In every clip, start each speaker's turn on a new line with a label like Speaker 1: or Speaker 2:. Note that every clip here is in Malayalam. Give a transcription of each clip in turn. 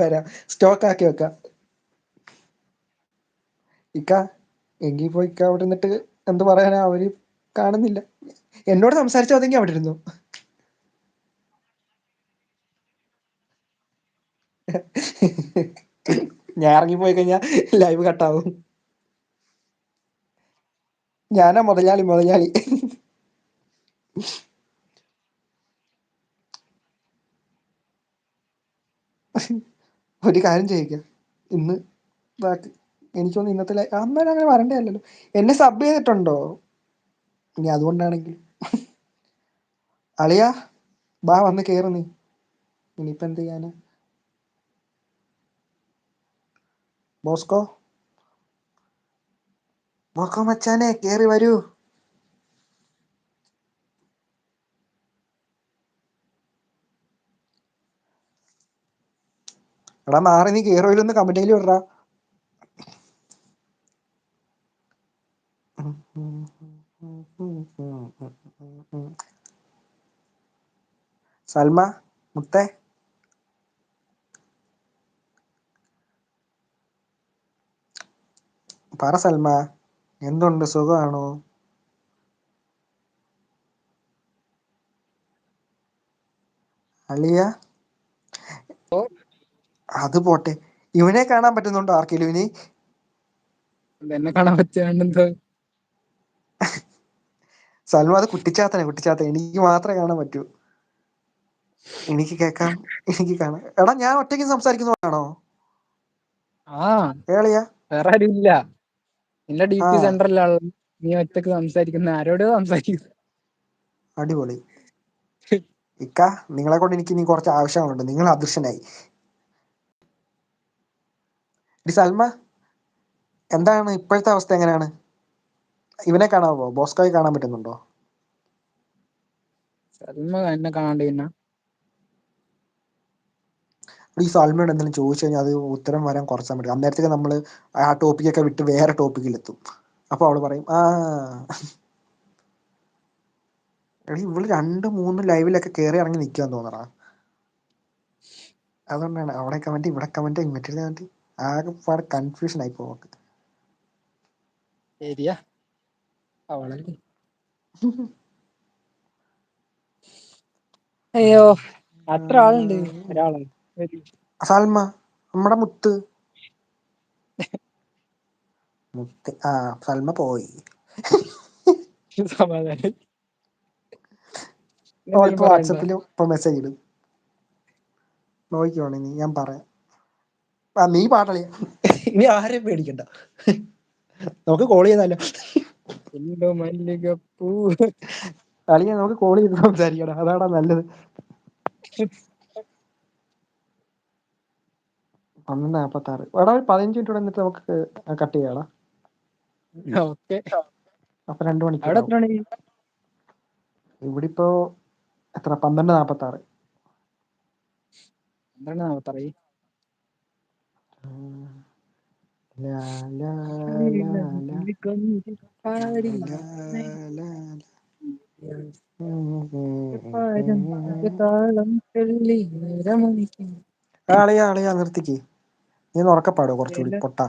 Speaker 1: വരാം, സ്റ്റോക്ക് ആക്കി വെക്കാം. ഇക്ക എങ്കിൽ പോയി ഇക്ക അവിടെ നിന്നിട്ട് എന്ത് പറയാനാ, അവര് കാണുന്നില്ല. എന്നോട് സംസാരിച്ചു അതെങ്കിൽ അവിടെ ഇരുന്നു. ഞാൻ ഇറങ്ങിപ്പോയി കഴിഞ്ഞാൽ ലൈവ് കട്ടാവും. ഞാനാ മുതലാളി. ഒരു കാര്യം ചെയ്യിക്കാം, ഇന്ന് ബാക്കി എനിക്കൊന്ന് ഇന്നത്തെ അന്നേരം അങ്ങനെ വരണ്ടല്ലോ. എന്നെ സബ് ചെയ്തിട്ടുണ്ടോ ഇനി? അതുകൊണ്ടാണെങ്കിൽ അളിയാ ബാ വന്ന് കേറ് നീ. ഇനിയിപ്പോ എന്ത് ചെയ്യാനാ? ബോസ്കോ മച്ചാനെ കേറി വരൂ. എടാ മാറി നീ കേറുവല്ലോന്ന് കമന്റിൽ വിടറാ. സൽമ മുത്തേ, പറ സൽമ, എന്തുണ്ട്, സുഖമാണോ? അളിയ അത് പോട്ടെ, ഇവനെ കാണാൻ പറ്റുന്നുണ്ടോ ആർക്കെങ്കിലും ഇനി?
Speaker 2: എന്നെ കാണാൻ പറ്റുന്നുണ്ടോ?
Speaker 1: സൽമ അത് കുട്ടിച്ചാത്തനെ, എനിക്ക് മാത്രമേ കാണാൻ പറ്റൂ. എനിക്ക് കേക്കാം, എനിക്ക് കാണാം. എടാ ഞാൻ ഒറ്റയ്ക്ക് സംസാരിക്കുന്നതാണോ?
Speaker 2: വേറെ ആരും ഇല്ല. നിന്റെ ഡി
Speaker 1: ആ
Speaker 2: പി സെന്ററിലാണ് നീ ഒറ്റക്ക് സംസാരിക്കുന്ന. ആരോടോ സംസാരിക്കുന്നു.
Speaker 1: അടിപൊളി. ഇക്ക നിങ്ങളെ കൊണ്ട് എനിക്ക് ഇനി കുറച്ച് ആവശ്യങ്ങളുണ്ട്. നിങ്ങൾ അദൃശ്യനായി. സൽമ എന്താണ് ഇപ്പോഴത്തെ അവസ്ഥ, എങ്ങനെയാണ്? ഇവനെ കാണാവോ? ബോസ്കോയെ കാണാൻ പറ്റുന്നുണ്ടോ?
Speaker 2: സൽമ എന്നെ കാണാണ്ട് പിന്നെ
Speaker 1: ഈ സൽമയോട് എന്തെങ്കിലും ചോദിച്ചു കഴിഞ്ഞാൽ അത് ഉത്തരം വരാൻ കുറച്ചാൽ മതി. അന്നേരത്തേക്ക് നമ്മൾ ആ ടോപ്പിക്കൊക്കെ വിട്ട് വേറെ ടോപ്പിക്കിലെത്തും. അപ്പോൾ അവള് പറയും എടീ ഇവള് 2-3 ലൈവിലൊക്കെ കയറി ഇറങ്ങി നിൽക്കാന്ന് തോന്നണ. അതുകൊണ്ടാണ് അവിടെ കമന്റ് ഇവിടെ കമന്റ് മറ്റേ കമന്റ് ആകെപ്പാട് കൺഫ്യൂഷൻ ആയി പോകും.
Speaker 2: ശരിയാ, അവളല്ലേ. അയ്യോ, അത്ര ആളുണ്ട്. ഒരാള്
Speaker 1: സൽമ നമ്മുടെ മുത്ത് സൽമ പോയി.
Speaker 2: സമാധാനം. എന്തേലും
Speaker 1: അവളിപ്പോ
Speaker 2: പറയണ്ട.
Speaker 1: വാട്സപ്പിൽ ഇപ്പൊ മെസ്സേജ് ഇടും, നോക്കിക്കോണേ നീ, ഞാൻ പറയാം. നീ പാട്ടളിയ, ഇനി ആരെയും പേടിക്കണ്ട. നമുക്ക് കോൾ ചെയ്താലോ?
Speaker 2: മല്ലികപ്പൂ
Speaker 1: അളിയ നമുക്ക് കോൾ ചെയ്ത് സംസാരിക്കണം, അതാടാ നല്ലത്. 1:46. എടാ 15 മിനിറ്റ് എന്നിട്ട് നമുക്ക് കട്ട് ചെയ്യാടാ.
Speaker 2: ഓക്കെ.
Speaker 1: അപ്പൊ 2
Speaker 2: അവിടെ
Speaker 1: മണിക്കൂറാവും.
Speaker 2: എത്ര മണി?
Speaker 1: ഇവിടെ ഇപ്പോ എത്ര? 12:46.
Speaker 2: 12:46.
Speaker 1: അളിയാ നിർത്തിക്ക്. നീ ഉറക്കപ്പാടോ കുറച്ചുകൂടി പൊട്ട.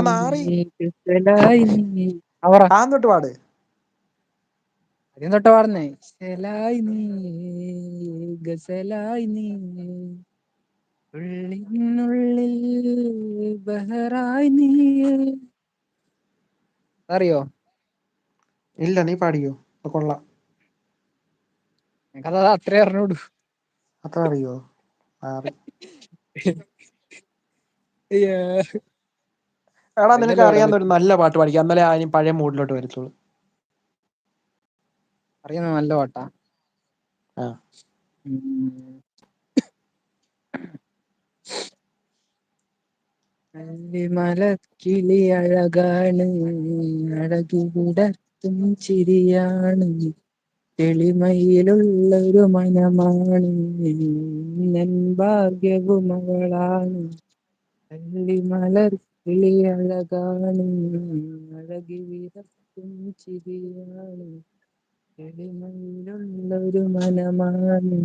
Speaker 1: നാറി ആന്നോട്ട് പാട്.
Speaker 2: ആദ്യം തൊട്ട് പാടുന്നേ. ഗസലായി നീ ഉള്ളിനുള്ളിൽ ബഹറായി നീ. അറിയോ?
Speaker 1: ഇല്ല, നീ പാടിയോ? കൊള്ളാം.
Speaker 2: എനിക്കത് അത്രേ അറിഞ്ഞൂടൂ.
Speaker 1: അത്ര അറിയോ? മാറി. എടാ നിനക്ക് അറിയാവുന്ന ഒരു നല്ല പാട്ട് പാടിക്കാം, എന്നാലേ ആ പഴയ മൂഡിലോട്ട് വരത്തുള്ളൂ.
Speaker 2: അറിയുന്ന നല്ല പാട്ടാ?
Speaker 1: ആ
Speaker 2: മലക്കിളി അഴകാണ്, അഴകിവിടത്തും ചിരിയാണ്, തെളിമയിലുള്ളൊരു മനമാണ്, നൻ ഭാഗ്യവും അവളാണ്. മലർക്കിളി അഴകാണ്, അഴകിവിടത്തും ചിരിയാണ്, തെളിമയിലുള്ളൊരു മനമാണ്,